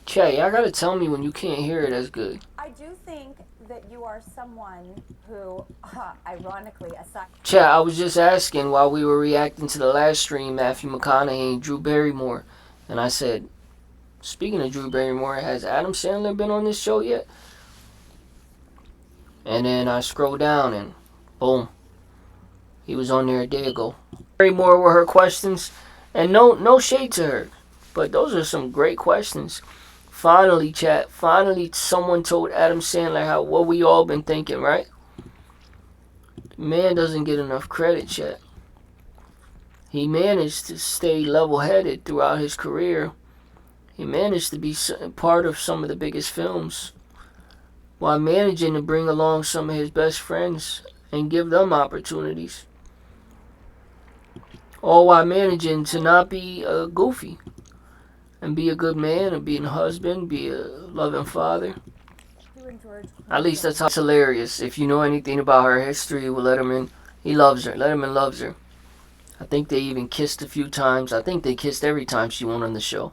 Chat, y'all gotta tell me when you can't hear it as good. I do think that you are someone who, ironically, aside. Chat, I was just asking while we were reacting to the last stream, Matthew McConaughey and Drew Barrymore. And I said, speaking of Drew Barrymore, has Adam Sandler been on this show yet? And then I scroll down and boom, he was on there a day ago. Barrymore were her questions, and no shade to her, but those are some great questions. Finally, chat, finally someone told Adam Sandler how what we all been thinking, right? Man doesn't get enough credit, chat. He managed to stay level-headed throughout his career. He managed to be part of some of the biggest films while managing to bring along some of his best friends and give them opportunities. All while managing to not be goofy and be a good man and be a husband, be a loving father. At least that's how it's hilarious. If you know anything about her history with Letterman, he loves her. Letterman loves her. I think they even kissed a few times. I think they kissed every time she went on the show.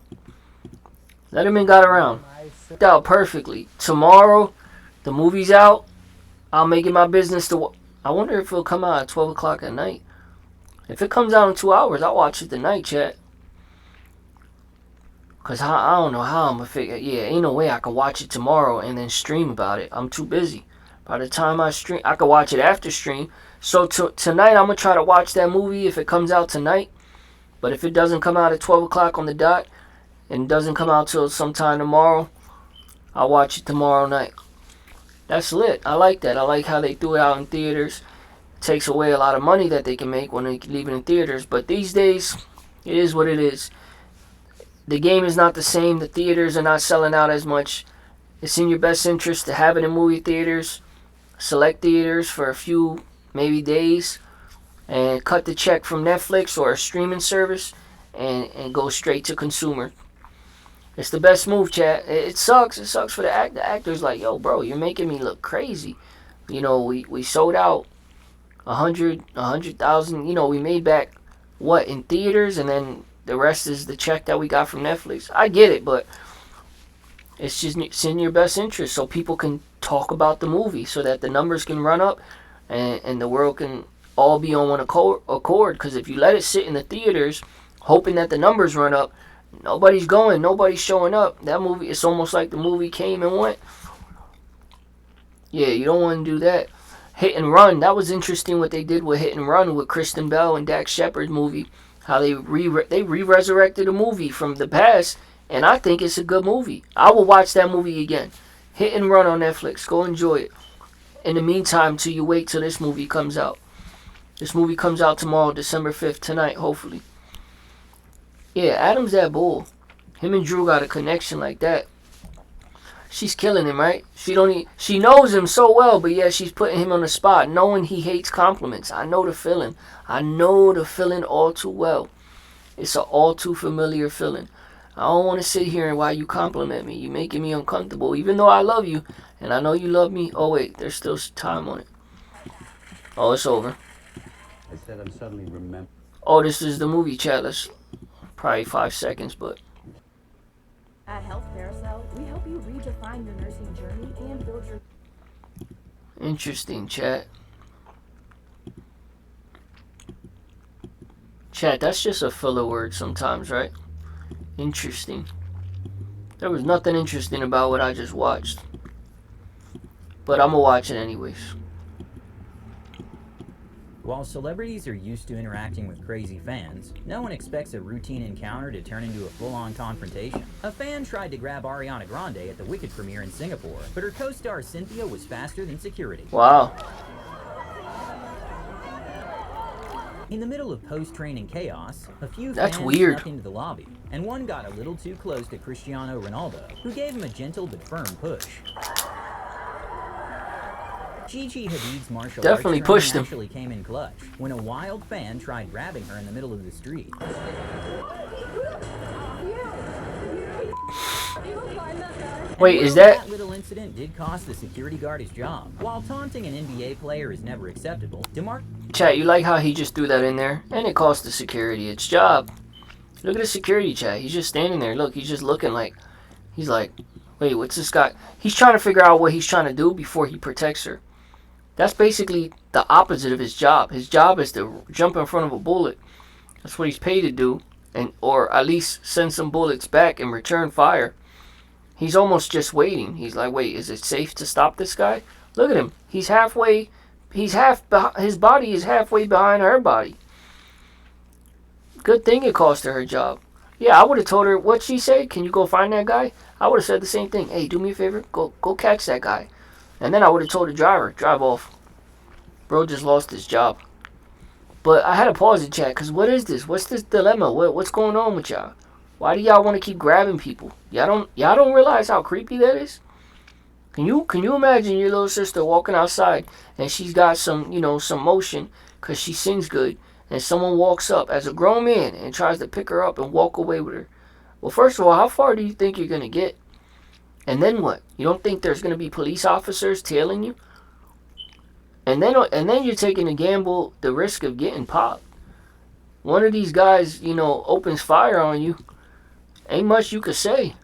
Letterman got around. Worked out perfectly. Tomorrow, the movie's out. I'll make it my business to... I wonder if it'll come out at 12 o'clock at night. If it comes out in 2 hours, I'll watch it tonight, chat. Because I don't know how I'm going to figure... Yeah, ain't no way I can watch it tomorrow and then stream about it. I'm too busy. By the time I stream... I can watch it after stream. So tonight, I'm going to try to watch that movie if it comes out tonight. But if it doesn't come out at 12 o'clock on the dot, and it doesn't come out till sometime tomorrow, I'll watch it tomorrow night. That's lit. I like that. I like how they threw it out in theaters. It takes away a lot of money that they can make when they leave it in theaters. But these days, it is what it is. The game is not the same. The theaters are not selling out as much. It's in your best interest to have it in movie theaters, select theaters for a few, maybe days, and cut the check from Netflix or a streaming service and go straight to consumer. It's the best move, chat. It sucks. It sucks for the actor. The actor's like, yo, bro, you're making me look crazy. You know, we sold out 100,000. You know, we made back, what, in theaters, and then the rest is the check that we got from Netflix. I get it, but it's just it's in your best interest so people can talk about the movie so that the numbers can run up and the world can all be on one accord. Because if you let it sit in the theaters hoping that the numbers run up, nobody's going, nobody's showing up. That movie, it's almost like the movie came and went. Yeah, you don't want to do that. Hit and Run, that was interesting what they did with Hit and Run with Kristen Bell and Dax Shepard's movie. How they re-resurrected a movie from the past, and I think it's a good movie. I will watch that movie again. Hit and Run on Netflix. Go enjoy it. In the meantime, till you wait till this movie comes out. This movie comes out tomorrow, December 5th, tonight, hopefully. Yeah, Adam's that bull. Him and Drew got a connection like that. She's killing him, right? She knows him so well, but yeah, she's putting him on the spot, knowing he hates compliments. I know the feeling. I know the feeling all too well. It's an all too familiar feeling. I don't want to sit here and while you compliment me, you making me uncomfortable, even though I love you, and I know you love me. Oh wait, there's still time on it. Oh, it's over. I said I'm suddenly remembering. Oh, this is the movie chat. Let's probably 5 seconds, but. At Health Carousel, we help you redefine your nursing journey and build your... Interesting, chat. Chat, that's just a filler word sometimes, right? Interesting. There was nothing interesting about what I just watched. But I'm gonna watch it anyways. While celebrities are used to interacting with crazy fans, no one expects a routine encounter to turn into a full-on confrontation. A fan tried to grab Ariana Grande at the Wicked premiere in Singapore, but her co-star Cynthia was faster than security. Wow. In the middle of post-training chaos, a few That's fans weird. snuck into the lobby, and one got a little too close to Cristiano Ronaldo, who gave him a gentle but firm push. GIGIHADID's martial Definitely arts pushed training him. actually came in clutch when a wild fan tried grabbing her in the middle of the street. Wait, is that... little incident did cost the security guard his job. While taunting an NBA player is never acceptable, Chat, you like how he just threw that in there? And it cost the security its job. Look at the security, chat. He's just standing there. Look, he's just looking like... He's like, wait, what's this guy? He's trying to figure out what he's trying to do before he protects her. That's basically the opposite of his job. His job is to jump in front of a bullet. That's what he's paid to do, and or at least send some bullets back and return fire. He's almost just waiting. He's like, wait, is it safe to stop this guy? Look at him. He's halfway. His body is halfway behind her body. Good thing it cost her job. Yeah, I would have told her, what she say? Can you go find that guy? I would have said the same thing. Hey, do me a favor. Go catch that guy. And then I would have told the driver, drive off. Bro just lost his job. But I had to pause the chat, because what is this? What's this dilemma? What's going on with y'all? Why do y'all want to keep grabbing people? Y'all don't realize how creepy that is? Can you imagine your little sister walking outside and she's got some motion because she sings good, and someone walks up as a grown man and tries to pick her up and walk away with her? Well, first of all, how far do you think you're going to get? And then what? You don't think there's going to be police officers tailing you? And then you're taking a gamble, the risk of getting popped. One of these guys, opens fire on you. Ain't much you could say.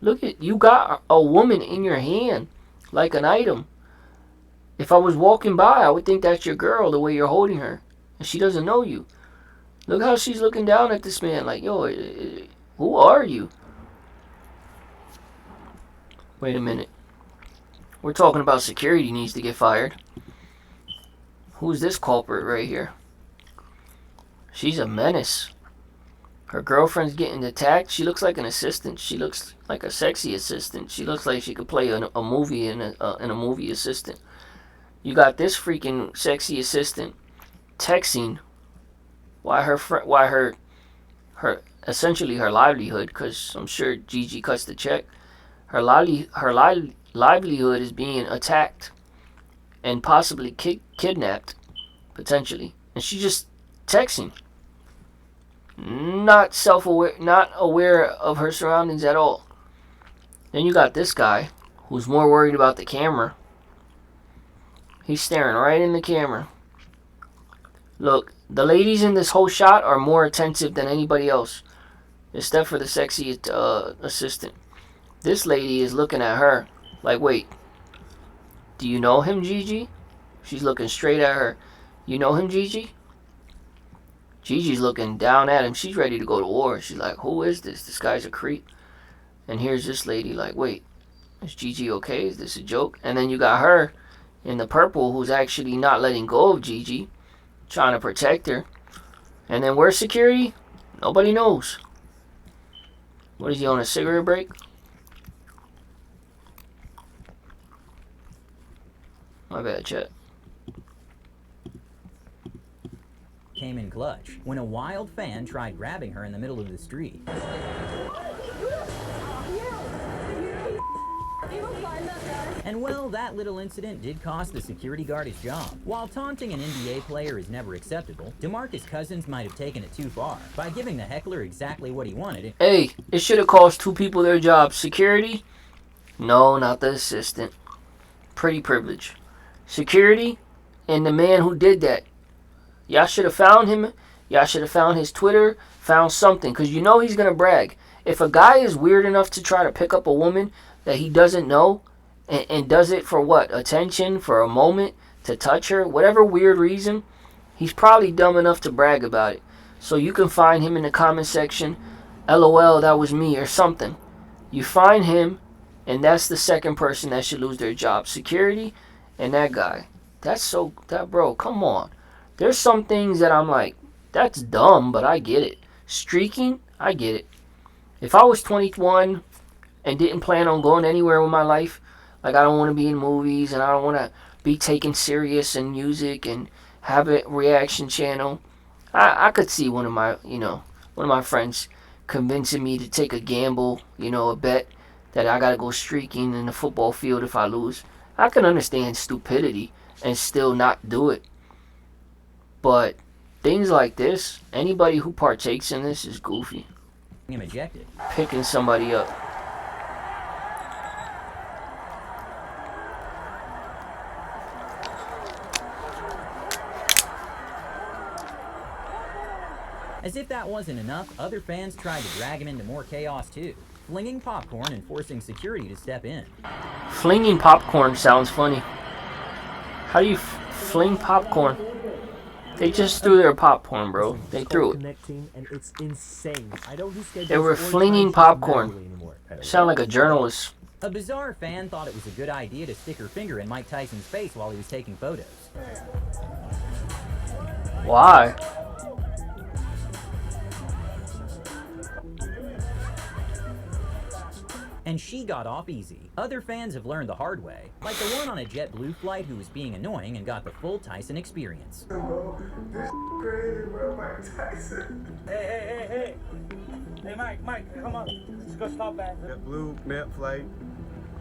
Look at, you got a woman in your hand like an item. If I was walking by, I would think that's your girl, the way you're holding her. And she doesn't know you. Look how she's looking down at this man like, yo, who are you? Wait a minute. We're talking about security needs to get fired. Who's this culprit right here? She's a menace. Her girlfriend's getting attacked. She looks like an assistant. She looks like a sexy assistant. She looks like she could play a movie in a movie assistant. You got this freaking sexy assistant texting why her essentially her livelihood, because I'm sure Gigi cuts the check. Her livelihood is being attacked and possibly kidnapped, potentially, and she's just texting, not self-aware, not aware of her surroundings at all. Then you got this guy who's more worried about the camera. He's staring right in the camera. Look, the ladies in this whole shot are more attentive than anybody else, except for the sexy assistant. This lady is looking at her like, wait, do you know him, Gigi? She's looking straight at her. You know him, Gigi? Gigi's looking down at him. She's ready to go to war. She's like, who is this? This guy's a creep. And here's this lady like, wait, is Gigi okay? Is this a joke? And then you got her in the purple who's actually not letting go of Gigi, trying to protect her. And then where's security? Nobody knows. What is he, on a cigarette break? My bad, chat. Came in clutch when a wild fan tried grabbing her in the middle of the street. And well, that little incident did cost the security guard his job. While taunting an NBA player is never acceptable, DeMarcus Cousins might have taken it too far by giving the heckler exactly what he wanted. Hey, it should have cost two people their jobs. Security? No, not the assistant. Pretty privilege. Security and the man who did that. Y'all should have found him. Y'all should have found his Twitter, found something, because you know he's going to brag. If a guy is weird enough to try to pick up a woman that he doesn't know and does it for what? Attention, for a moment, to touch her, whatever weird reason, he's probably dumb enough to brag about it. So you can find him in the comment section, LOL, that was me, or something. You find him, and that's the second person that should lose their job. Security and that guy. Bro, come on. There's some things that I'm like, that's dumb, but I get it. Streaking, I get it. If I was 21 and didn't plan on going anywhere with my life, like I don't want to be in movies and I don't want to be taken serious in music and have a reaction channel, I could see one of my friends convincing me to take a gamble, a bet that I got to go streaking in the football field if I lose. I can understand stupidity and still not do it. But things like this, anybody who partakes in this is goofy. Him ejected. Picking somebody up. As if that wasn't enough, other fans tried to drag him into more chaos too. flinging popcorn and forcing security to step in. Flinging popcorn sounds funny. How do you fling popcorn? They just threw their popcorn, bro. They threw it. And it's insane. I don't do schedules They were or flinging timesheets popcorn. manually anymore. Sound like a journalist. A bizarre fan thought it was a good idea to stick her finger in Mike Tyson's face while he was taking photos. Why? And she got off easy. Other fans have learned the hard way, like the one on a JetBlue flight who was being annoying and got the full Tyson experience. Bro, this crazy, bro, Mike Tyson. Hey, Mike, come on. Let's go stop that. That blue net flight.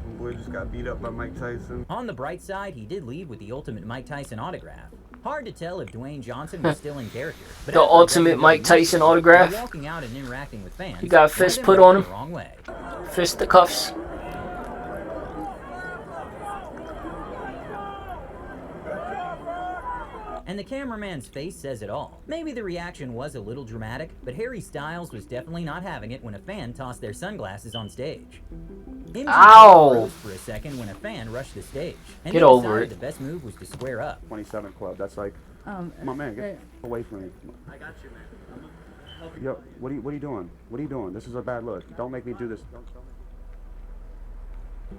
My boy just got beat up by Mike Tyson. On the bright side, he did leave with the ultimate Mike Tyson autograph. Hard to tell if Dwayne Johnson was still in character. But The ultimate Mike Tyson autograph. Walking out and interacting with fans. You got a fist put on him? The wrong way. Fisticuffs. And the cameraman's face says it all. Maybe the reaction was a little dramatic, but Harry Styles was definitely not having it when a fan tossed their sunglasses on stage. MGK Ow! froze for a second when a fan rushed the stage. And Get he over decided it. The best move was to square up. 27 Club. That's like, my man, get away from me. I got you, man. Yo, what are you doing? What are you doing? This is a bad look. Don't make me do this.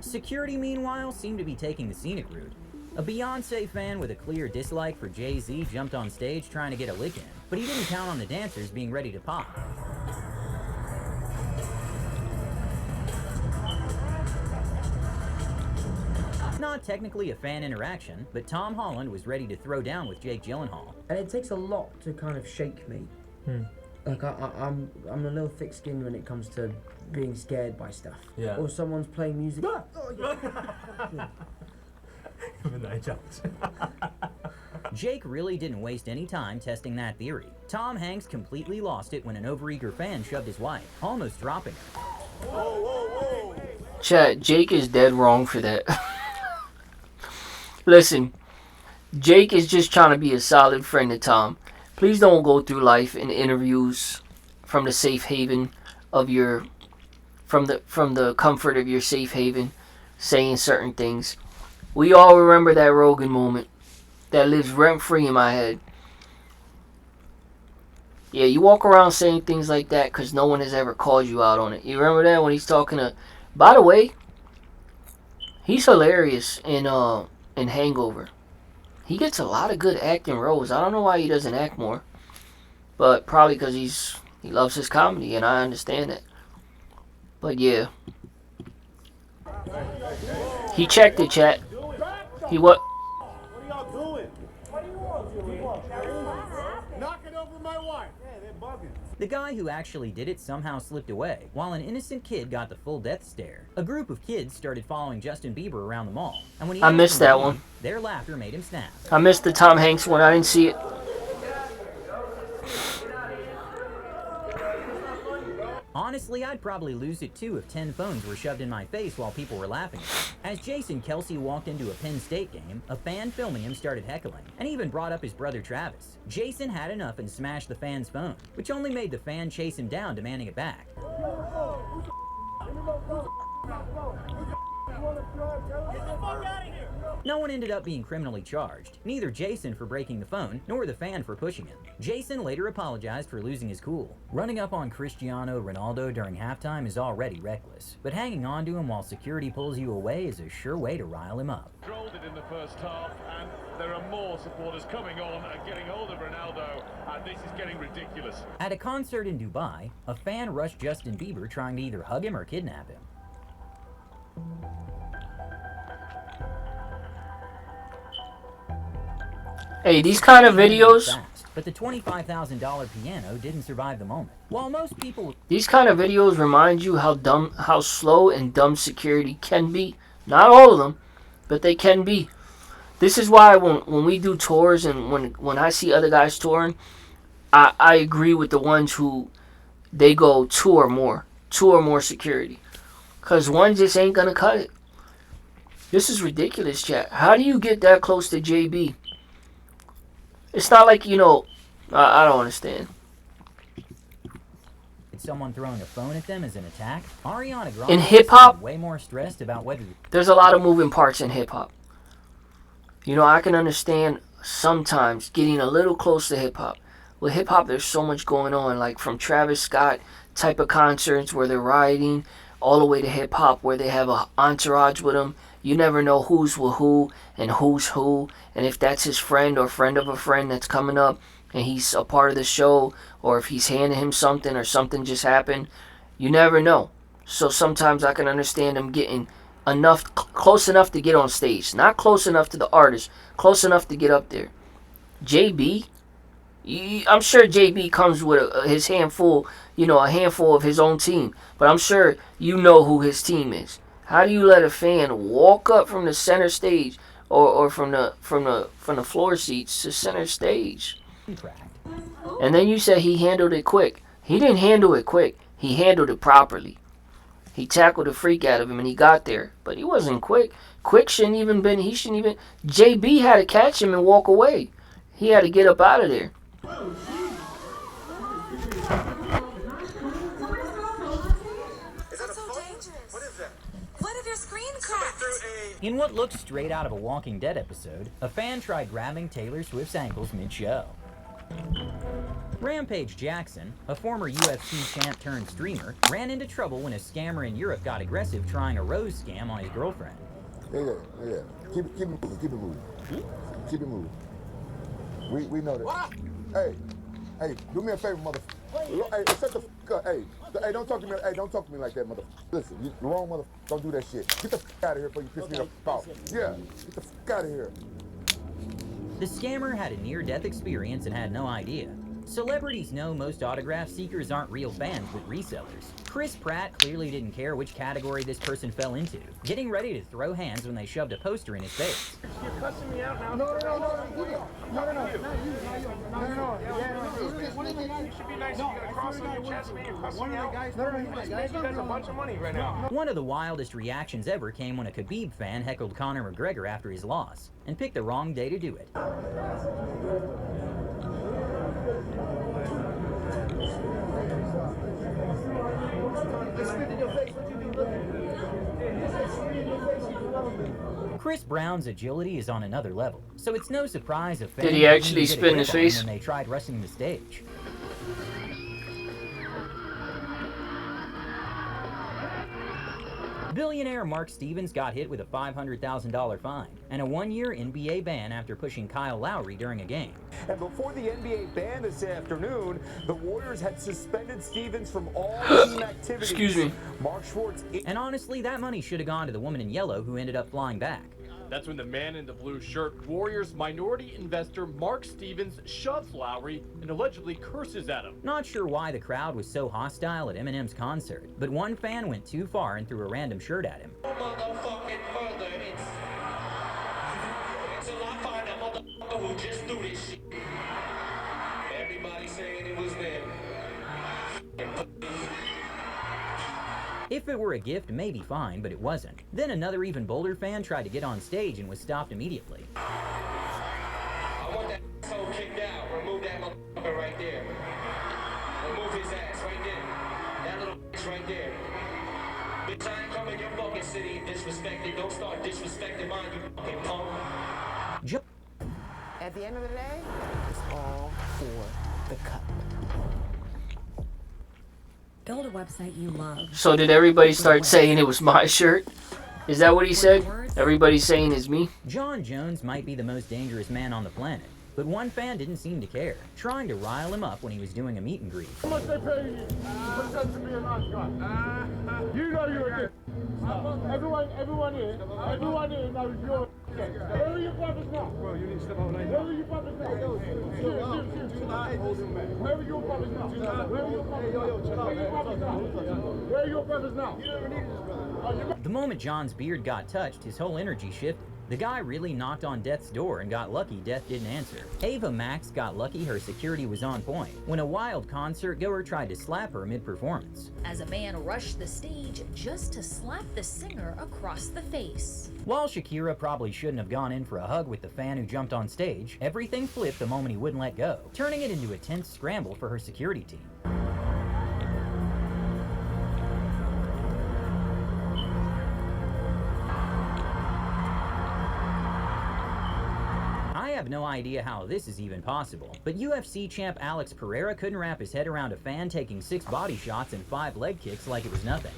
Security, meanwhile, seemed to be taking the scenic route. A Beyonce fan with a clear dislike for Jay-Z jumped on stage trying to get a lick in, but he didn't count on the dancers being ready to pop. Not technically a fan interaction, but Tom Holland was ready to throw down with Jake Gyllenhaal. And it takes a lot to kind of shake me. Like I'm a little thick-skinned when it comes to being scared by stuff. Yeah. Or someone's playing music. Even though I jumped. Jake really didn't waste any time testing that theory. Tom Hanks completely lost it when an overeager fan shoved his wife, almost dropping her. Chat, Jake is dead wrong for that. Listen, Jake is just trying to be a solid friend to Tom. Please don't go through life in interviews from the safe haven of your, from the comfort of your safe haven, saying certain things. We all remember that Rogan moment that lives rent-free in my head. Yeah, you walk around saying things like that because no one has ever called you out on it. You remember that when he's talking to... By the way, he's hilarious in Hangover. He gets a lot of good acting roles. I don't know why he doesn't act more. But probably because he loves his comedy, and I understand that. But yeah. He checked it, chat. He what? What are y'all doing? What do you want? Knocking over my wife. Yeah, they're bugging. The guy who actually did it somehow slipped away, while an innocent kid got the full death stare. A group of kids started following Justin Bieber around the mall, and when he I missed that one. Their laughter made him snap. I missed the Tom Hanks one. I didn't see it. Honestly, I'd probably lose it too if 10 phones were shoved in my face while people were laughing. As Jason Kelsey walked into a Penn State game, a fan filming him started heckling, and even brought up his brother Travis. Jason had enough and smashed the fan's phone, which only made the fan chase him down, demanding it back. No one ended up being criminally charged, neither Jason for breaking the phone, nor the fan for pushing him. Jason later apologized for losing his cool. Running up on Cristiano Ronaldo during halftime is already reckless, but hanging on to him while security pulls you away is a sure way to rile him up. Controlled it in the first half, and there are more supporters coming on and getting hold of Ronaldo, and this is getting ridiculous. At a concert in Dubai, a fan rushed Justin Bieber trying to either hug him or kidnap him. Hey, these kind of videos... But the $25,000 piano didn't survive the moment. While most people... These kind of videos remind you how slow and dumb security can be. Not all of them, but they can be. This is why when we do tours and when I see other guys touring, I agree with the ones who they go two or more security. Because one just ain't going to cut it. This is ridiculous, chat. How do you get that close to JB? It's not like, I don't understand. viewed someone throwing a phone at them as an attack, Ariana Grande In hip-hop, seemed way more stressed about whether... There's a lot of moving parts in hip-hop. You know, I can understand sometimes getting a little close to hip-hop. With hip-hop, there's so much going on, like from Travis Scott type of concerts where they're riding, all the way to hip-hop where they have an entourage with them. You never know who's with who and who's who, and if that's his friend or friend of a friend that's coming up and he's a part of the show, or if he's handing him something or something just happened. You never know. So sometimes I can understand them getting close enough to get on stage. Not close enough to the artist, close enough to get up there. JB, I'm sure JB comes with his handful, a handful of his own team. But I'm sure you know who his team is. How do you let a fan walk up from the center stage or from the floor seats to center stage? And then you said he handled it quick. He didn't handle it quick. He handled it properly. He tackled the freak out of him and he got there. But he wasn't quick. Quick shouldn't even. JB had to catch him and walk away. He had to get up out of there. In what looks straight out of a Walking Dead episode, a fan tried grabbing Taylor Swift's ankles mid-show. Rampage Jackson, a former UFC champ turned streamer, ran into trouble when a scammer in Europe got aggressive trying a rose scam on his girlfriend. Yeah. Keep it moving. Keep it moving. We know that. What? Hey, do me a favor, motherfucker. Hey, shut the fuck up. Hey, don't talk to me. Hey, don't talk to me like that, motherfucker. Listen, you the wrong motherfucker. Don't do that shit. Get the fuck out of here before you piss me the fuck off. Yeah, get the fuck out of here. The scammer had a near-death experience and had no idea. Celebrities know most autograph seekers aren't real fans, but resellers. Chris Pratt clearly didn't care which category this person fell into, getting ready to throw hands when they shoved a poster in his face. You're cussing me out now. No. You should be nice. You got a cross on your chest, man. You're cussing me out. You guys a bunch of money right now. One of the wildest reactions ever came when a Khabib fan heckled Conor McGregor after his loss, and picked the wrong day to do it. Chris Brown's agility is on another level, so it's no surprise if fans did he actually spin his face when they tried wrestling the stage. Billionaire Mark Stevens got hit with a $500,000 fine and a one-year NBA ban after pushing Kyle Lowry during a game. And before the NBA ban this afternoon, the Warriors had suspended Stevens from all team activities. Excuse me. Mark Schwartz. And honestly, that money should have gone to the woman in yellow who ended up flying back. That's when the man in the blue shirt, Warriors minority investor Mark Stevens, shoves Lowry and allegedly curses at him. Not sure why the crowd was so hostile at Eminem's concert, but one fan went too far and threw a random shirt at him. Until I find a motherfucker who just threw this shit. Everybody saying it was them. If it were a gift, maybe fine, but it wasn't. Then another even bolder fan tried to get on stage and was stopped immediately. I want that asshole kicked out. Remove that motherfucker right there. Remove his ass right there. That little bitch right there. Bitch, I ain't coming your fucking city and disrespected. Don't start disrespecting mine, you fucking punk. At the end of the day, it's all for the cup. Build a website you love. So did everybody start saying it was my shirt? Is that what he said? Everybody's saying it's me? John Jones might be the most dangerous man on the planet, but one fan didn't seem to care, trying to rile him up when he was doing a meet and greet. How much they pay you? Pretend to be a nice guy. You know you're a dick. Everyone here knows you're a dick. Where are your brothers now? Bro, you need to step out right now. Where are your brothers now? Where are your brothers now? Where are your brothers now? The moment John's beard got touched, his whole energy shifted. The guy really knocked on Death's door and got lucky Death didn't answer. Ava Max got lucky her security was on point when a wild concert goer tried to slap her mid-performance. As a man rushed the stage just to slap the singer across the face. While Shakira probably shouldn't have gone in for a hug with the fan who jumped on stage, everything flipped the moment he wouldn't let go, turning it into a tense scramble for her security team. have no idea how this is even possible, but UFC champ Alex Pereira couldn't wrap his head around a fan taking 6 body shots and 5 leg kicks like it was nothing.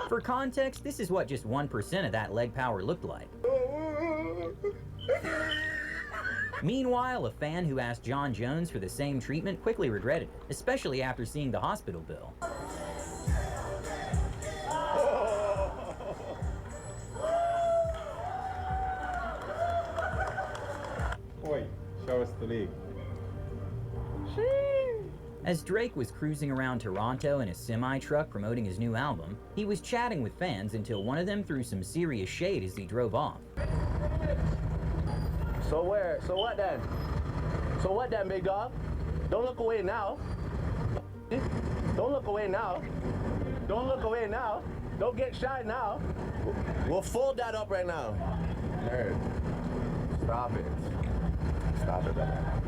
For context, this is what just 1% of that leg power looked like. Meanwhile, a fan who asked John Jones for the same treatment quickly regretted it, especially after seeing the hospital bill. Boy, show us the league. As Drake was cruising around Toronto in a semi-truck promoting his new album, he was chatting with fans until one of them threw some serious shade as he drove off. So where? So what then? So what then, big dog? Don't look away now. Don't look away now. Don't look away now. Don't get shy now. We'll fold that up right now. Hey, stop it. Stop it, man.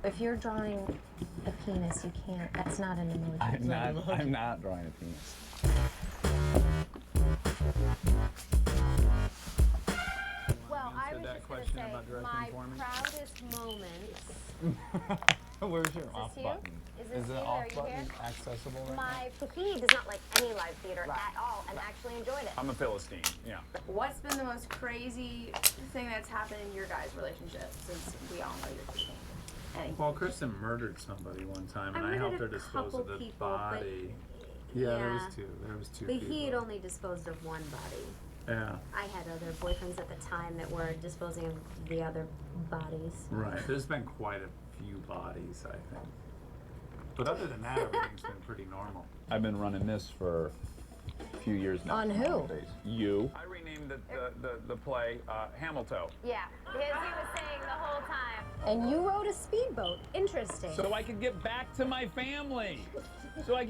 If you're drawing a penis, you can't. That's not an emoji. I'm not drawing a penis. Well, I was just going to say, my proudest moments. Where's your off you? button? Is this the you? off Are you button here? accessible right My he does not like any live theater at all and actually enjoyed it. now? I'm a Philistine, yeah. What's been the most crazy thing that's happened in your guys' relationship since we all know you're cheating? Well, Kristen murdered somebody one time, and I helped her dispose of the body. Yeah, there was two. There was two But people. he had only disposed of one body. Yeah. I had other boyfriends at the time that were disposing of the other bodies. Right. There's been quite a few bodies, I think. But other than that, everything's been pretty normal. I've been running this for a few years now. On who? You. I renamed the play Hamilton. Yeah, because he was saying the whole time. And you rode a speedboat. Interesting. So I could get back to my family. Yeah. I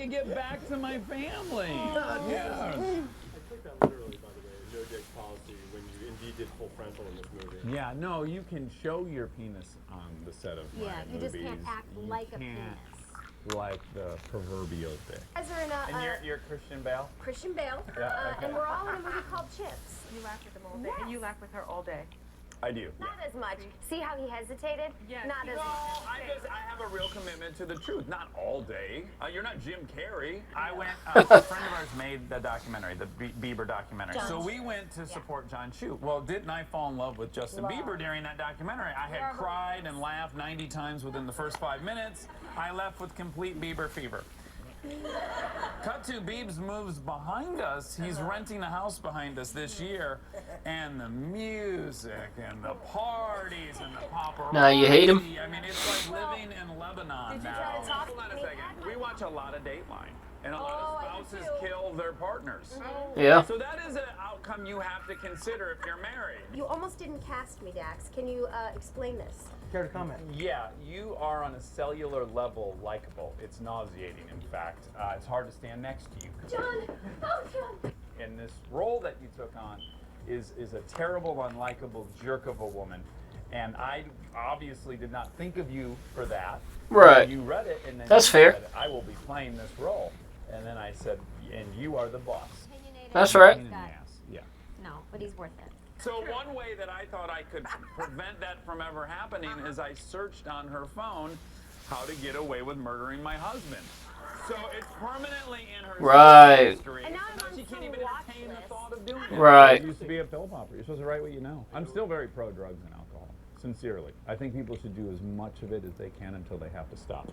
took that literally, by the way, no dick policy when you indeed did full frontal in this movie. Yeah, no, you can show your penis on the set of my Yeah, you movies. just can't act like a penis. Like the proverbial dick. Guys are in a, And you're Christian Bale? Christian Bale, Yeah, okay. and we're all in a movie called Chips. You laugh with them all day, and you laugh with her all day. I do. Not as much. See how he hesitated? Yes. Not as No, much. I have a real commitment to the truth. Not all day. You're not Jim Carrey. I went. A friend of ours made the documentary, the Bieber documentary. So we went to support John Chu. Well, didn't I fall in love with Justin Bieber during that documentary? I had cried and laughed 90 times within the first 5 minutes. I left with complete Bieber fever. Cut to Biebs moves behind us. He's renting a house behind us this year, and the music and the parties and the paparazzi. Now you hate him? I mean, it's like living in Lebanon now. Hold on a second. We watch a lot of Dateline, and a lot of spouses kill their partners. Yeah. So that is an outcome you have to consider if you're married. You almost didn't cast me, Dax. Can you explain this? Care to comment? Yeah, you are on a cellular level likable. It's nauseating, in fact. It's hard to stand next to you. John! Oh, John! And this role that you took on is a terrible, unlikable jerk of a woman. And I obviously did not think of you for that. Right. You read it, and then That's you fair. said, I will be playing this role. And then I said, and you are the boss. That's right. Pain in the ass. Yeah. No, but he's worth it. So one way that I thought I could prevent that from ever happening is I searched on her phone how to get away with murdering my husband. So it's permanently in her history. And now she can't even entertain the thought of doing it. Right. You used to be a pill popper. You're supposed to write what you know. I'm still very pro drugs and alcohol, sincerely. I think people should do as much of it as they can until they have to stop.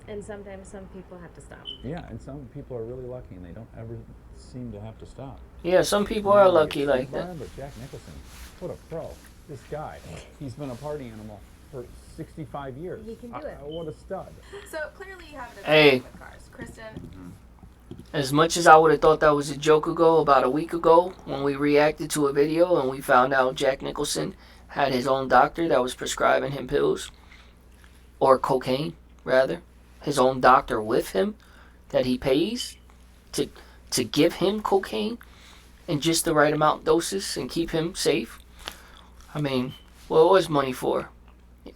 And sometimes some people have to stop. Yeah, and some people are really lucky and they don't ever seem to have to stop. Yeah, some people are lucky like that. But Jack Nicholson, what a pro. This guy, he's been a party animal for 65 years. He can do it. What a stud. So clearly you have this Hey. with cars. Kristen, As much as I would have thought that was a joke ago, about a week ago, when we reacted to a video and we found out Jack Nicholson had his own doctor that was prescribing him pills or cocaine, rather, his own doctor with him that he pays to give him cocaine in just the right amount doses and keep him safe. I mean, what was money for?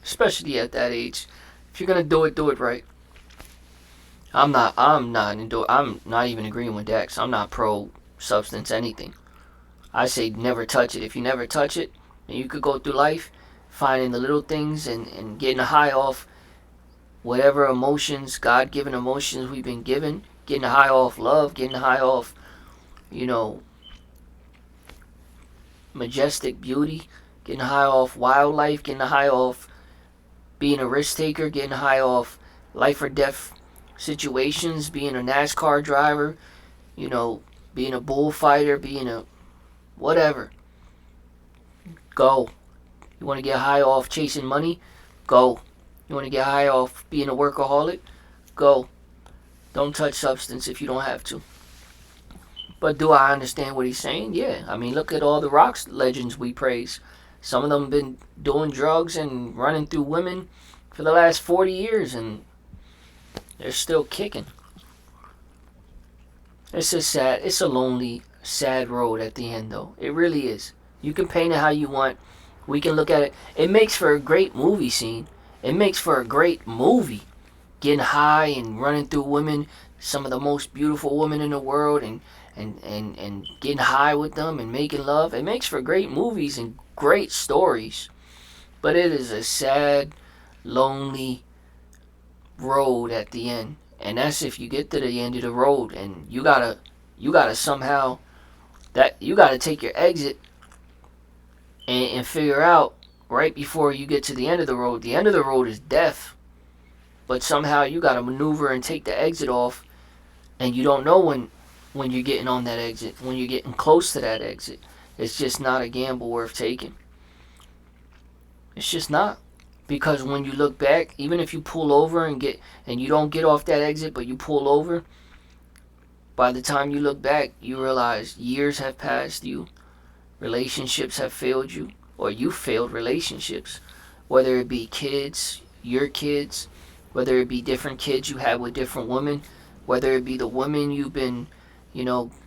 Especially at that age. If you're gonna do it right. I'm not even agreeing with Dax. I'm not pro substance anything. I say never touch it. If you never touch it, then you could go through life finding the little things and getting a high off whatever emotions, God-given emotions we've been given, getting a high off love, getting a high off, majestic beauty, getting a high off wildlife, getting a high off being a risk taker, getting a high off life or death situations, being a NASCAR driver, being a bullfighter, being a whatever. Go. You want to get high off chasing money? Go. You want to get high off being a workaholic? Go. Don't touch substance if you don't have to. But do I understand what he's saying? Yeah. I mean, look at all the rock legends we praise. Some of them have been doing drugs and running through women for the last 40 years, and they're still kicking. It's a lonely, sad road at the end, though. It really is. You can paint it how you want. We can look at it. It makes for a great movie scene. It makes for a great movie. Getting high and running through women, some of the most beautiful women in the world, and getting high with them and making love. It makes for great movies and great stories. But it is a sad, lonely road at the end. And that's if you get to the end of the road and you gotta somehow you gotta take your exit and figure out right before you get to the end of the road. The end of the road is death. But somehow you gotta maneuver and take the exit off, and you don't know when you're getting on that exit, when you're getting close to that exit. It's just not a gamble worth taking. It's just not. Because when you look back, even if you pull over and you don't get off that exit, but you pull over, by the time you look back, you realize years have passed you, relationships have failed you, or you failed relationships, whether it be kids, your kids, whether it be different kids you had with different women, whether it be the woman you've been,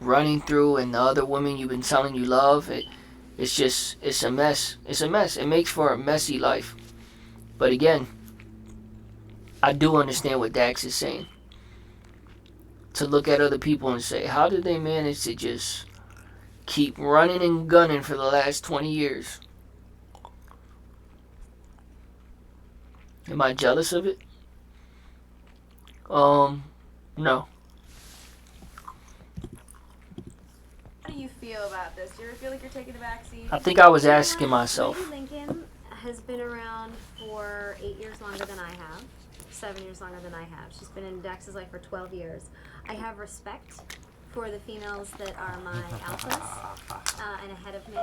running through and the other woman you've been telling you love. It's a mess. It's a mess. It makes for a messy life. But again, I do understand what Dax is saying. To look at other people and say, how did they manage to just keep running and gunning for the last 20 years? Am I jealous of it? No. How do you feel about this? Do you ever feel like you're taking the backseat? I think I was asking myself. Lady Lincoln has been around for 8 years longer than I have, 7 years longer than I have. She's been in Dax's life for 12 years. I have respect for the females that are my alphas and ahead of me.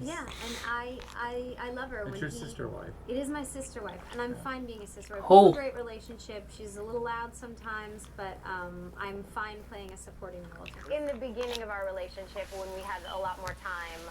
Yeah, and I love her. It's your sister wife. It is my sister wife, and I'm fine being a sister wife. Oh. We have a great relationship. She's a little loud sometimes, but I'm fine playing a supporting role. In the beginning of our relationship, when we had a lot more time,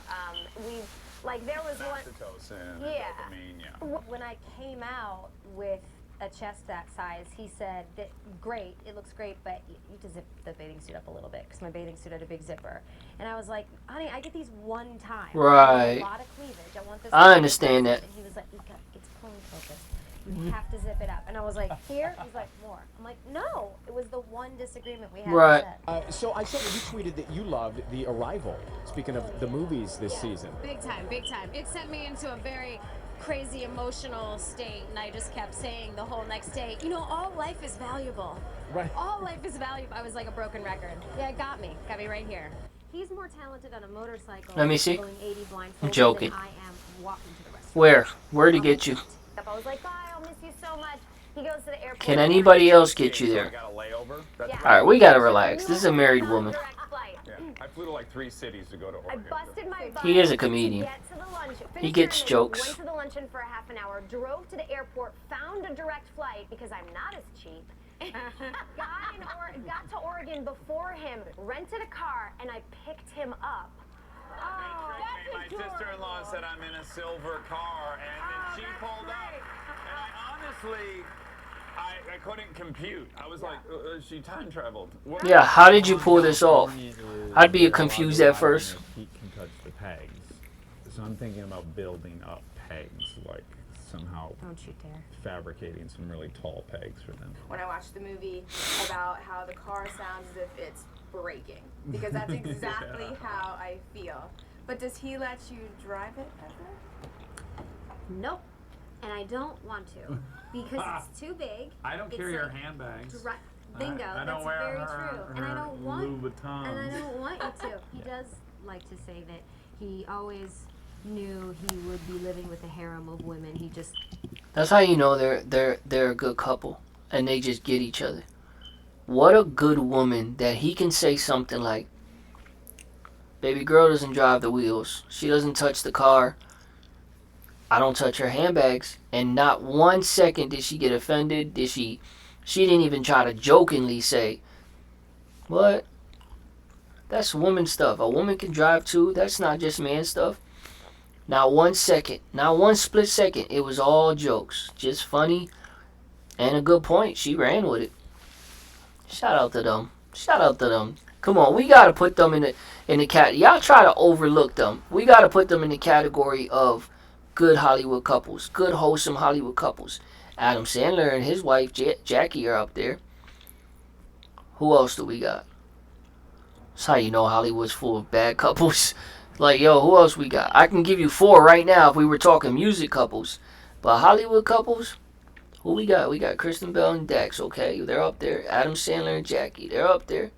there was one. Oxytocin, Yeah. dopamine, yeah. When I came out with a chest that size, he said that great, it looks great, but you need to zip the bathing suit up a little bit because my bathing suit had a big zipper. And I was like, honey, I get these one time. Right. A lot of cleavage. I want this. I understand that. And he was like, it's pulling focus. You have to zip it up. And I was like, here? He's like, more. I'm like, no. It was the one disagreement we had. Right. So I saw that you tweeted that you loved The Arrival. Speaking of the movies this season. Big time, big time. It sent me into a very crazy emotional state, and I just kept saying the whole next day, all life is valuable. Right. All life is valuable. I was like a broken record. Yeah, it got me right here. He's more talented on a motorcycle. Let me see. Going 80 blindfolded I'm joking. than I am walking to the restaurant. Where to get you? I was like, bye, I'll miss you so much. He goes to the airport. Can anybody else get you there? Alright, we gotta relax. This is a married woman. I flew to like 3 cities to go to Oregon. I busted my butt He is a comedian. to get to the lunch. He gets jokes. Went to the luncheon for a half an hour, drove to the airport, found a direct flight because I'm not as cheap. Got to Oregon before him, rented a car, and I picked him up. My sister-in-law said I'm in a silver car, and then she pulled up. And I honestly, I couldn't compute. I was like, she time traveled. What? Yeah, how did you pull this off? I'd be confused at first. Feet can touch the pegs. So I'm thinking about building up pegs, like somehow Don't you dare. fabricating some really tall pegs for them. When I watched the movie about how the car sounds as if it's breaking, because that's exactly how I feel. But does he let you drive it ever? Nope. And I don't want to because it's too big. I don't carry her handbags. Bingo. I don't That's wear very her, true. And I don't want. Louis Vuitton. And I don't want you to. He does like to say that he always knew he would be living with a harem of women. He just. That's how you know they're a good couple, and they just get each other. What a good woman that he can say something like, "Baby girl doesn't drive the wheels. She doesn't touch the car. I don't touch her handbags." And not 1 second did she get offended. She didn't even try to jokingly say, "What? That's woman stuff. A woman can drive too. That's not just man stuff." Not 1 second. Not one split second. It was all jokes. Just funny. And a good point. She ran with it. Shout out to them. Shout out to them. Come on. We got to put them in the cat. Y'all try to overlook them. We got to put them in the category of good Hollywood couples. Good, wholesome Hollywood couples. Adam Sandler and his wife, Jackie, are up there. Who else do we got? That's how you know Hollywood's full of bad couples. Like, yo, who else we got? I can give you 4 right now if we were talking music couples. But Hollywood couples, who we got? We got Kristen Bell and Dax, okay? They're up there. Adam Sandler and Jackie, they're up there.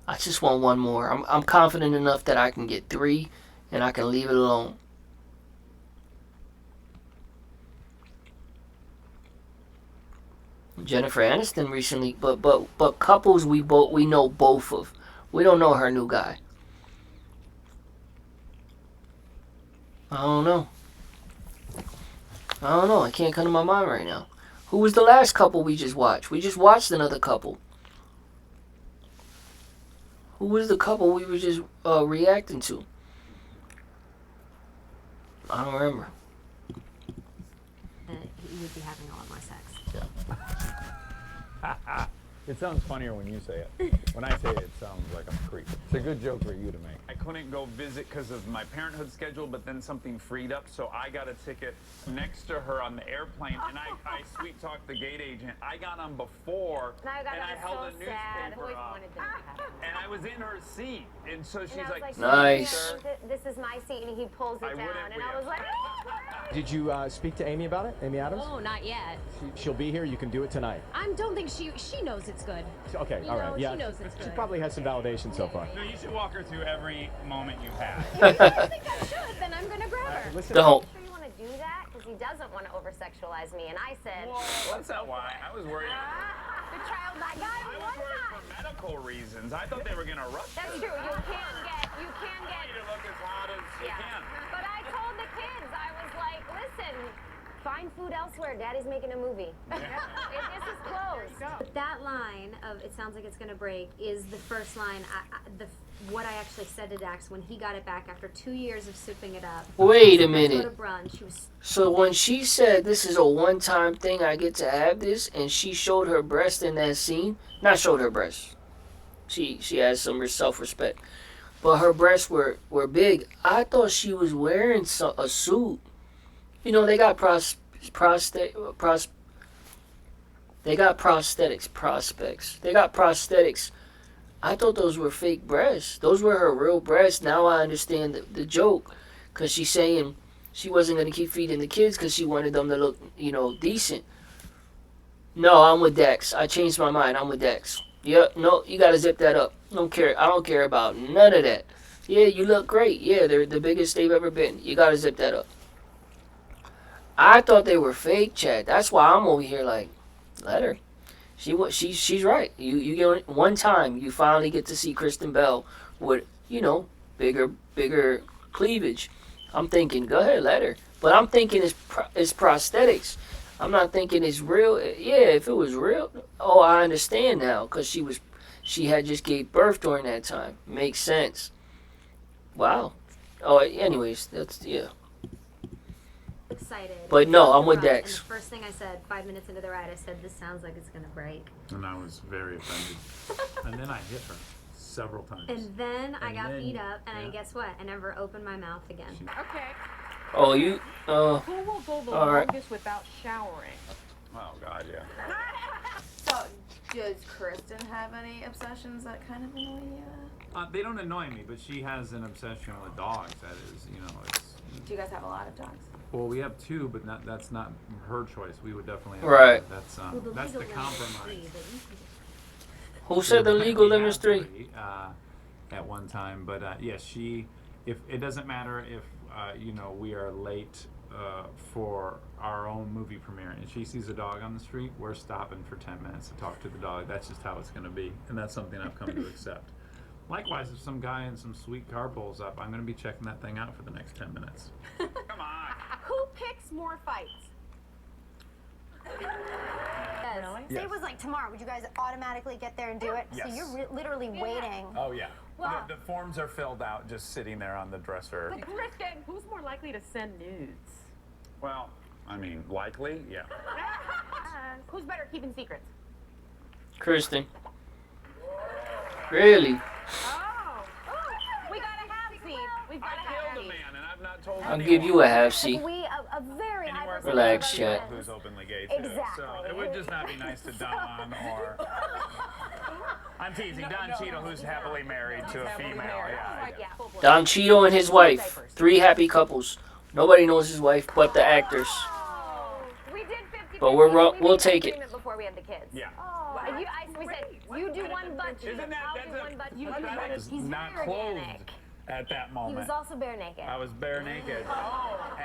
I just want one more. I'm confident enough that I can get 3 and I can leave it alone. Jennifer Aniston recently, but couples we know both of. We don't know her new guy. I don't know. I can't come to my mind right now. Who was the last couple we just watched? We just watched another couple. Who was the couple we were just reacting to? I don't remember. He would be having a lot more sex. Yeah. It sounds funnier when you say it. When I say it, it sounds like I'm a creep. It's a good joke for you to make. I couldn't go visit because of my parenthood schedule, but then something freed up, so I got a ticket next to her on the airplane, and I sweet talked the gate agent. I got on before, and I held a newspaper up, and I was in her seat, and so she's like, nice. This is my seat, and he pulls it down, and I was like, Did you speak to Amy about it? Amy Adams? oh, not yet. She'll be here. You can do it tonight. I don't think she knows it's good. Okay, all right. Yeah, she knows it's she good. probably has some validation so far. No, you should walk her through every moment you've had. If you think I should, then I'm gonna grab her. Listen, Don't. Sure you want to do that? Because he doesn't want to over-sexualize me, and I said, well, that's not why. I was worried. the child my guy I was worried for medical reasons. I thought they were gonna rush That's her. true. You can get. I want you to look as hot as you can. But I told the kids, I was like, listen, find food elsewhere. Daddy's making a movie. This is close. But that line of "it sounds like it's gonna break" is the first line. What I actually said to Dax when he got it back after 2 years of souping it up. Wait a Let's minute. go to brunch. She was So when she said this is a one-time thing, I get to have this, and she showed her breast in that scene, not showed her breast. She has some self-respect, but her breasts were big. I thought she was wearing a suit. You know, they got They got prosthetics. I thought those were fake breasts. Those were her real breasts. Now I understand the joke. Because she's saying she wasn't going to keep feeding the kids because she wanted them to look, decent. No, I'm with Dex. I changed my mind. I'm with Dex. Yep, no, you got to zip that up. I don't care about none of that. Yeah, you look great. Yeah, they're the biggest they've ever been. You got to zip that up. I thought they were fake, Chad. That's why I'm over here like, let her. She's right. You get one time you finally get to see Kristen Bell with bigger cleavage. I'm thinking go ahead, let her. But I'm thinking it's prosthetics. I'm not thinking it's real. Yeah, if it was real, I understand now because she had just gave birth during that time. Makes sense. Wow. Oh, anyways, that's excited. But no, I'm with And the Dex. first thing I said 5 minutes into the ride, I said, "This sounds like it's gonna break." And I was very offended. And then I hit her several times. And then I And got then- beat up, and yeah. guess what? I never opened my mouth again. Okay. Oh, you. Who will go the all right. longest without showering? Oh God, yeah. So, does Kristen have any obsessions that kind of annoy you? They don't annoy me, but she has an obsession with dogs. That is, Do you guys have a lot of dogs? Well, we have two, but that's not her choice. We would definitely have Right. That's the compromise. Who said the legal limit is 3? At one time, but yes, if it doesn't matter if we are late for our own movie premiere and she sees a dog on the street, we're stopping for 10 minutes to talk to the dog. That's just how it's going to be, and that's something I've come to accept. Likewise, if some guy in some sweet car pulls up, I'm going to be checking that thing out for the next 10 minutes. Come on. Who picks more fights? Really? Say Yes. it was like tomorrow. Would you guys automatically get there and do it? Yes. So you're literally waiting. Oh yeah. Wow. The forms are filled out, just sitting there on the dresser. But Kristen, who's more likely to send nudes? Well, I mean, likely, yeah. Who's better at keeping secrets? Kristen. Really? Oh, we got a half seat. We've got a half seat. And I've not told I'll give you a half seat. We a very high percentage Relax, of our chat. Who's openly gay too. Exactly. So it would just not be nice to Don or. I'm teasing Don Cheadle, who's happily married to a female. Yeah. Don Cheadle and his wife. 3 happy couples. Nobody knows his wife but the actors. We did 50. But we'll take it. Before we had the kids. Yeah. We said you do one butt cheek. I'll do one butt cheek. I was He's not very clothed organic. at that moment. He was also bare naked. I was bare naked.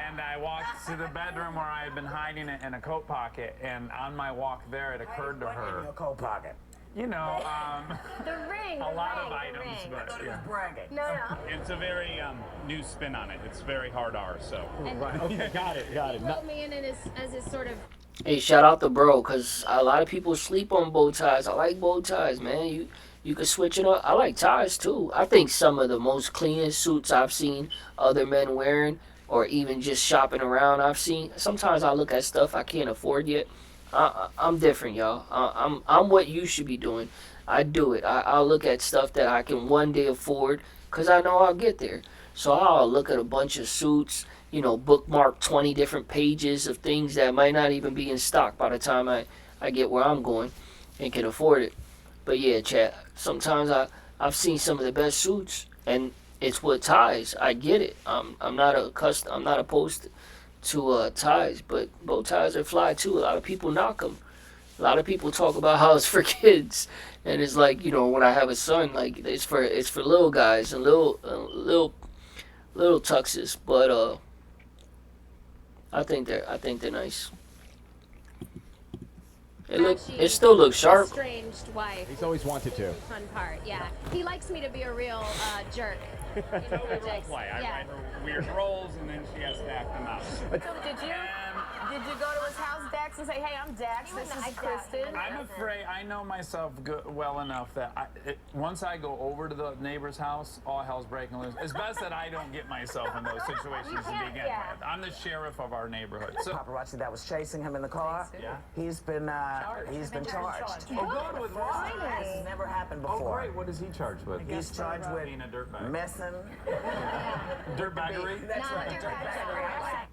And I walked to the bedroom where I had been hiding it in a coat pocket, and on my walk there, it occurred to her. In your coat pocket. You know, the ring. a lot of items, but yeah. Bragging. No. It's a very new spin on it. It's very hard R, so. Right. Okay. Got it. He wrote me in as his sort of. Hey, shout out to bro, because a lot of people sleep on bow ties. I like bow ties, man. You can switch it up. I like ties, too. I think some of the most cleanest suits I've seen other men wearing, or even just shopping around I've seen. Sometimes I look at stuff I can't afford yet. I'm different, y'all. I'm what you should be doing. I do it. I'll look at stuff that I can one day afford, because I know I'll get there. So I'll look at a bunch of suits, bookmark 20 different pages of things that might not even be in stock by the time I get where I'm going and can afford it. But yeah, chat, sometimes I've seen some of the best suits, and it's with ties. I get it. I'm not opposed to ties, but bow ties are fly too. A lot of people knock them. A lot of people talk about how it's for kids, and it's like, when I have a son, like it's for little guys and little tuxes. But I think they're nice. It still looks sharp. Estranged wife. He's always wanted to. Fun part, yeah. He likes me to be a real jerk. We role play. I write her weird roles, and then she has to act them out. Did you go to his house, Dax, and say, "Hey, I'm Dax. This is Kristen"? I'm afraid I know myself well enough that once I go over to the neighbor's house, all hell's breaking loose. It's best that I don't get myself in those situations to begin with. I'm the sheriff of our neighborhood. So Paparazzi that was chasing him in the car. Yeah. He's been charged. Oh, good with what? This has never happened Oh, before. great. What is he charged with? He's charged with being a dirtbag. messing. Dirtbaggery? That's right. Dirtbaggery.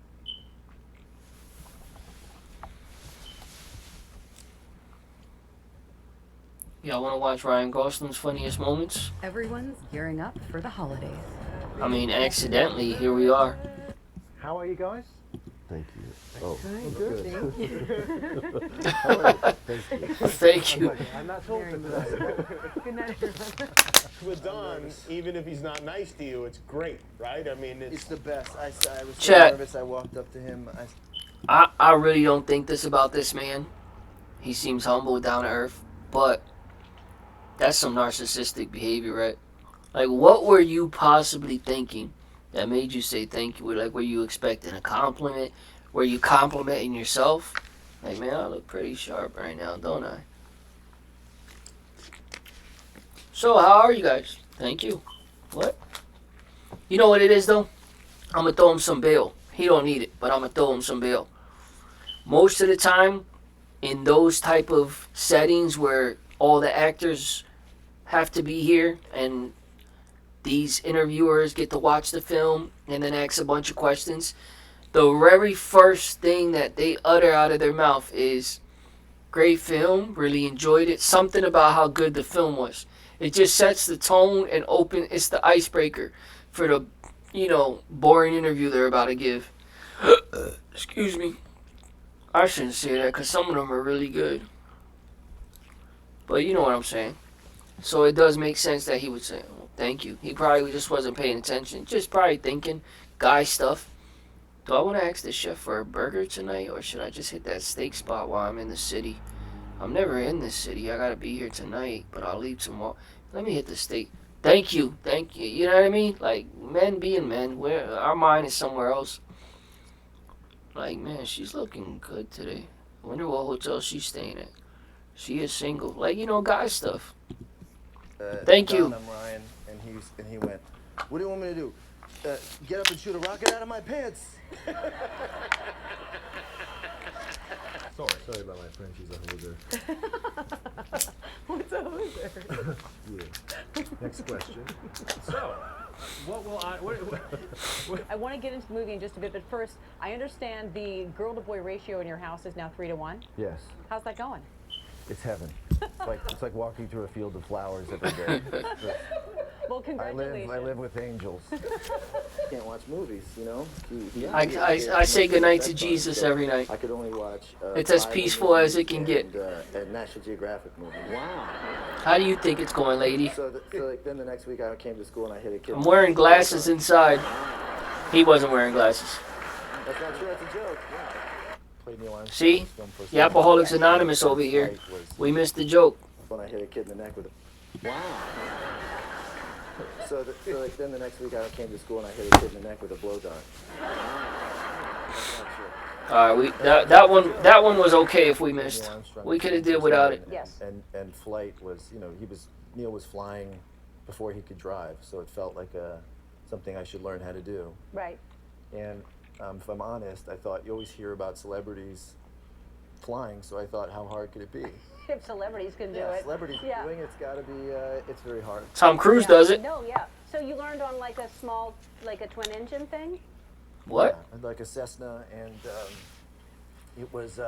Y'all want to watch Ryan Gosling's funniest moments? Everyone's gearing up for the holidays. I mean, accidentally, here we are. How are you guys? Thank you. Oh, Good, thank you. Thank you. I'm not told for that. Good night, everyone. With Don, even if he's not nice to you, it's great, right? I mean, It's the best. I was so Chat. nervous. I walked up to him. I really don't think this about this man. He seems humble, down to earth, but that's some narcissistic behavior, right? Like, what were you possibly thinking that made you say thank you? Like, were you expecting a compliment? Were you complimenting yourself? Like, man, I look pretty sharp right now, don't I? So, how are you guys? Thank you. What? You know what it is, though? I'm going to throw him some bail. He don't need it, but I'm gonna throw him some bail. Most of the time, in those type of settings where all the actors have to be here and these interviewers get to watch the film and then ask a bunch of questions, the very first thing that they utter out of their mouth is, great film, really enjoyed it, something about how good the film was. It just sets the tone and it's the icebreaker for the, boring interview they're about to give. Excuse me. I shouldn't say that because some of them are really good. But you know what I'm saying. So it does make sense that he would say, well, thank you. He probably just wasn't paying attention. Just probably thinking guy stuff. Do I want to ask the chef for a burger tonight, or should I just hit that steak spot while I'm in the city? I'm never in this city. I got to be here tonight, but I'll leave tomorrow. Let me hit the steak. Thank you. Thank you. You know what I mean? Like, men being men. Our mind is somewhere else. Like, man, she's looking good today. I wonder what hotel she's staying at. She is single. Like, guy stuff. Thank you. I'm Ryan, and he went, what do you want me to do? Get up and shoot a rocket out of my pants. Sorry about my friend. She's a hoser. What's a hoser? Yeah. Next question. So, what will what I want to get into the movie in just a bit, but first, I understand the girl-to-boy ratio in your house is now 3-to-1. Yes, How's that going? it's heaven. It's like walking through a field of flowers every day. Well, congratulations. I live with angels. Can't watch movies, I say goodnight to Jesus every night. I could only watch. It's as peaceful as it can get. And National Geographic movies. Wow. How do you think it's going, lady? So then the next week I came to school and I hit a kid. I'm wearing glasses inside. He wasn't wearing glasses. That's not true. That's a joke. Yeah. See? The Alcoholics Anonymous over here. We missed the joke. When I hit a kid in the neck with a... Wow. So then the next week I came to school and I hit a kid in the neck with a blow dart. All right, that one was okay if we missed. We could have did without it. Yes. And flight was, Neil was flying before he could drive, so it felt like something I should learn how to do. Right. And if I'm honest, I thought you always hear about celebrities flying, so I thought, how hard could it be? If celebrities can do it. Celebrities doing it's got to be, it's very hard. Tom Cruise does it. No, yeah. So you learned on like a small, like a twin engine thing? What? Yeah, like a Cessna, and it was,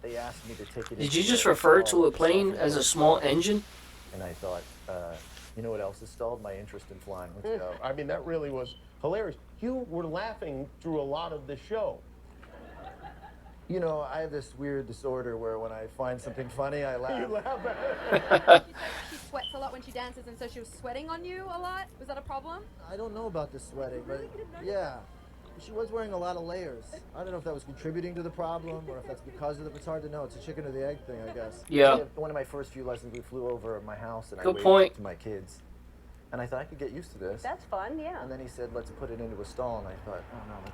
they asked me to take it. Did you just refer to a plane as a small engine? And I thought, you know what else has stalled? My interest in flying. Let's go. I mean, that really was hilarious. You were laughing through a lot of the show. I have this weird disorder where when I find something funny, I laugh. You laugh at it. She sweats a lot when she dances, and so she was sweating on you a lot. Was that a problem? I don't know about the sweating, but yeah. She was wearing a lot of layers. I don't know if that was contributing to the problem or if that's because of it. It's hard to know. It's a chicken or the egg thing, I guess. Yeah. One of my first few lessons, we flew over my house and I Good waved point. to my kids. And I thought I could get used to this. That's fun, yeah. And then he said, let's put it into a stall. And I thought, oh no,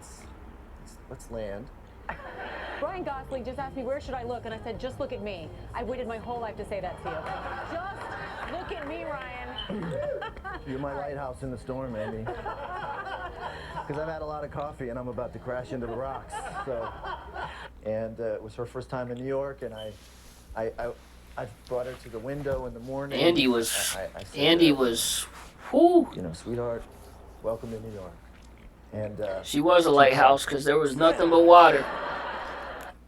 let's land. Ryan Gosling just asked me, where should I look? And I said, just look at me. I waited my whole life to say that to you. Just look at me, Ryan. You're my lighthouse in the storm, Amy. Because I've had a lot of coffee and I'm about to crash into the rocks. So, and it was her first time in New York, and I brought her to the window in the morning. Andy was, whoo. Sweetheart, welcome to New York. And she was a lighthouse because there was nothing but water.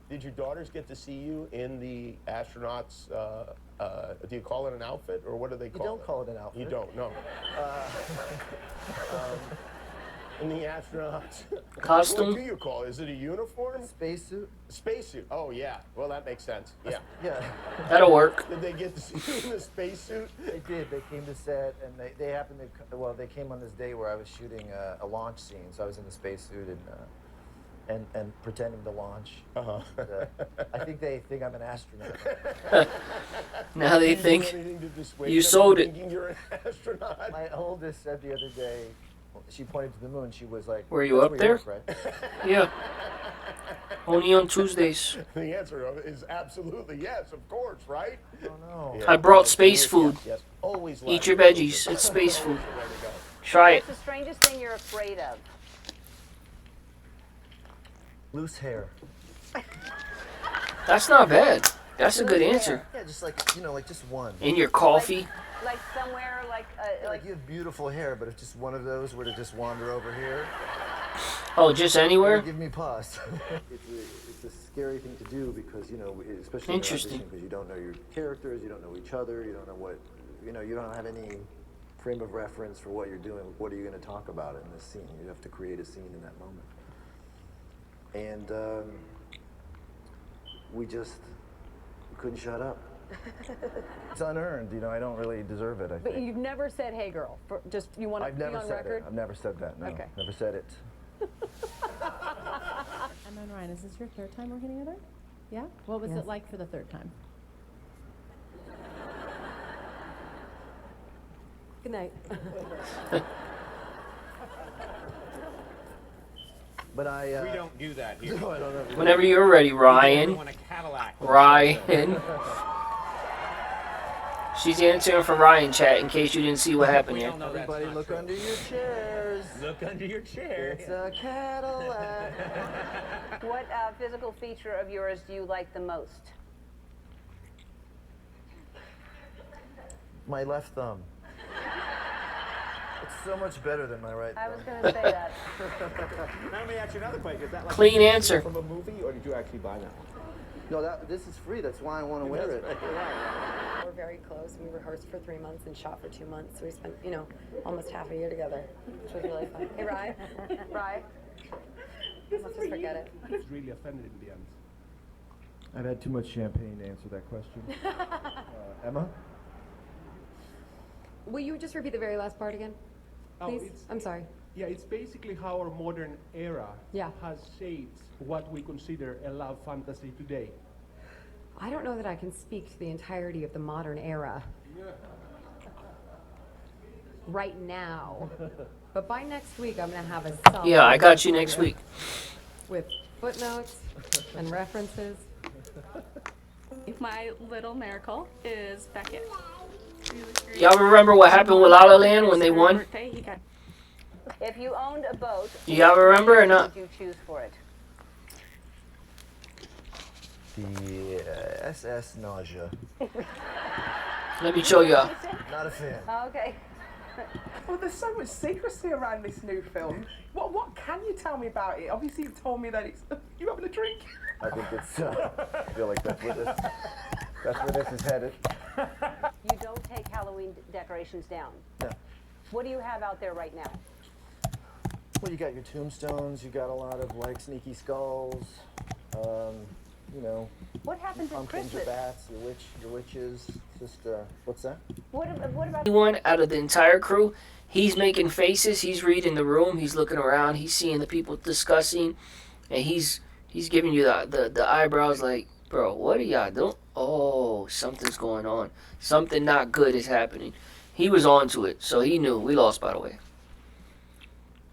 Did your daughters get to see you in the astronauts? Do you call it an outfit, or what do they call it? You don't call it an outfit. You don't, no. In the astronauts costume. What do you call it? Is it a uniform? Spacesuit. Spacesuit. Oh yeah. Well, that makes sense. Yeah. Yeah. That'll work. Did they get to see you in a spacesuit? They did. They came to set, and they happened to. Well, they came on this day where I was shooting a launch scene, so I was in the spacesuit and pretending to launch. I think they think I'm an astronaut. Now they think you sold it. You're an astronaut. My oldest said the other day, she pointed to the moon. She was like, "Were you up there?" Right? Yeah. Only on Tuesdays. The answer is absolutely yes, of course, right? Oh no. I brought space food. Yes. Always. Eat your veggies. It's space food. Try it. What's the strangest thing you're afraid of? Loose hair. That's not bad. That's a good answer. Yeah, just like, like just one. In your coffee. Like somewhere, like you have beautiful hair, but if just one of those were to just wander over here. Oh, just anywhere? Give me pause. it's a scary thing to do because, especially in Interesting. because you don't know your characters, you don't know each other, you don't know what, you don't have any frame of reference for what you're doing. What are you going to talk about in this scene? You have to create a scene in that moment. And we couldn't shut up. It's unearned, I don't really deserve it, I think. But you've never said, hey girl, you want to be on record? I've never said that, no. Okay. Never said it. Emma and Ryan, is this your third time working together? Yeah? What was it like for the third time? Good night. But we don't do that here. No, I don't know. Whenever you're ready, Ryan. Ryan. She's answering from Ryan chat in case you didn't see what happened here. Everybody look under your chairs. Look under your chair. It's a Cadillac. what physical feature of yours do you like the most? My left thumb. It's so much better than my right thumb. I was going to say that. Now let me ask you another question. Is that like Clean answer. From a movie, or did you actually buy that? No, this is free. That's why I want to wear it. We're very close. We rehearsed for 3 months and shot for 2 months. So we spent, almost half a year together, which was really fun. Hey, Ryan. Ryan. Let's just forget it. I was really offended in the end. I've had too much champagne to answer that question. Emma? Will you just repeat the very last part again? Please? I'm sorry. Yeah, it's basically how our modern era has shaped what we consider a love fantasy today. I don't know that I can speak to the entirety of the modern era right now. But by next week, I'm going to have a solid Yeah, I got you next week. With footnotes and references. My little miracle is Beckett. Y'all remember what happened with La La Land when they won? If you owned a boat, Y'all remember or not? what would you choose for it? The SS nausea. Let me show y'all. Not a fan. Okay. Well, there's so much secrecy around this new film. What can you tell me about it? Obviously, you've told me that it's you having a drink. I think it's. I feel like that's where this is headed. You don't take Halloween decorations down. No. What do you have out there right now? Well, you got your tombstones. You got a lot of like sneaky skulls. What happens at pumpkins, Christmas? your bats, your witches. Just what's that? What about One out of the entire crew, he's making faces. He's reading the room. He's looking around. He's seeing the people discussing, and he's giving you the eyebrows like, bro, what are y'all doing? Oh, something's going on. Something not good is happening. He was onto it, so he knew. We lost, by the way.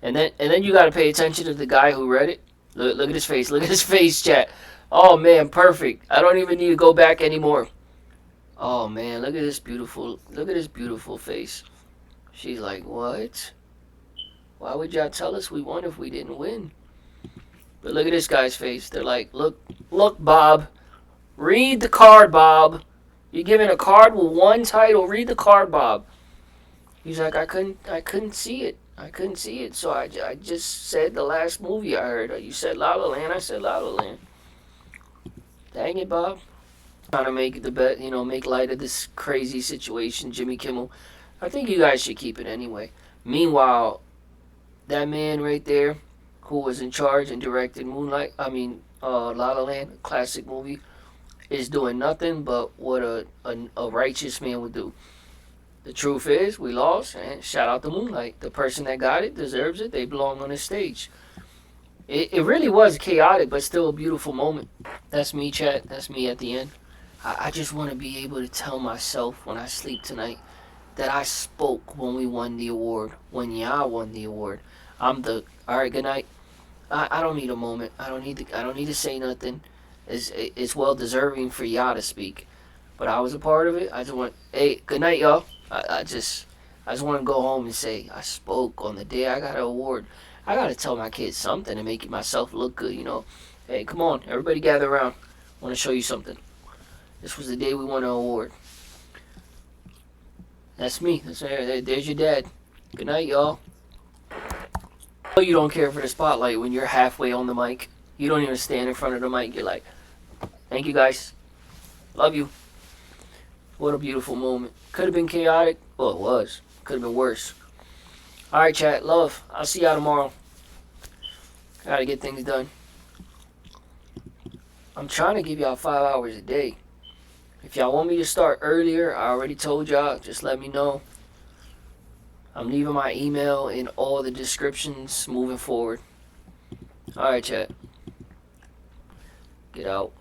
And then you got to pay attention to the guy who read it. Look at his face. Look at his face, chat. Oh man, perfect. I don't even need to go back anymore. Oh man, look at this beautiful face. She's like, what? Why would y'all tell us we won if we didn't win? But look at this guy's face. They're like, look, Bob. Read the card, Bob. You're given a card with one title. Read the card, Bob. He's like, I couldn't see it. I couldn't see it. So I just said the last movie I heard. You said La La Land. I said La La Land. Dang it, Bob. Trying to make make light of this crazy situation, Jimmy Kimmel. I think you guys should keep it anyway. Meanwhile, that man right there, who was in charge and directed La La Land, a classic movie, is doing nothing but what a righteous man would do. The truth is, we lost, and shout out to Moonlight. The person that got it deserves it. They belong on the stage. It really was chaotic, but still a beautiful moment. That's me, chat. That's me at the end. I just want to be able to tell myself when I sleep tonight that I spoke when we won the award, when y'all won the award. All right, good night. I don't need a moment. I don't need to say nothing. It's well deserving for y'all to speak. But I was a part of it. I just want, hey, good night, y'all. I just want to go home and say I spoke on the day I got an award. I gotta tell my kids something to make myself look good, you know. Hey, come on, everybody gather around. I want to show you something. This was the day we won an award. That's me. There's your dad. Good night, y'all. I know you don't care for the spotlight when you're halfway on the mic. You don't even stand in front of the mic. You're like, thank you guys. Love you. What a beautiful moment. Could have been chaotic. Well, it was. Could have been worse. Alright, chat. Love. I'll see y'all tomorrow. Gotta get things done. I'm trying to give y'all 5 hours a day. If y'all want me to start earlier, I already told y'all. Just let me know. I'm leaving my email in all the descriptions moving forward. Alright, chat. Get out.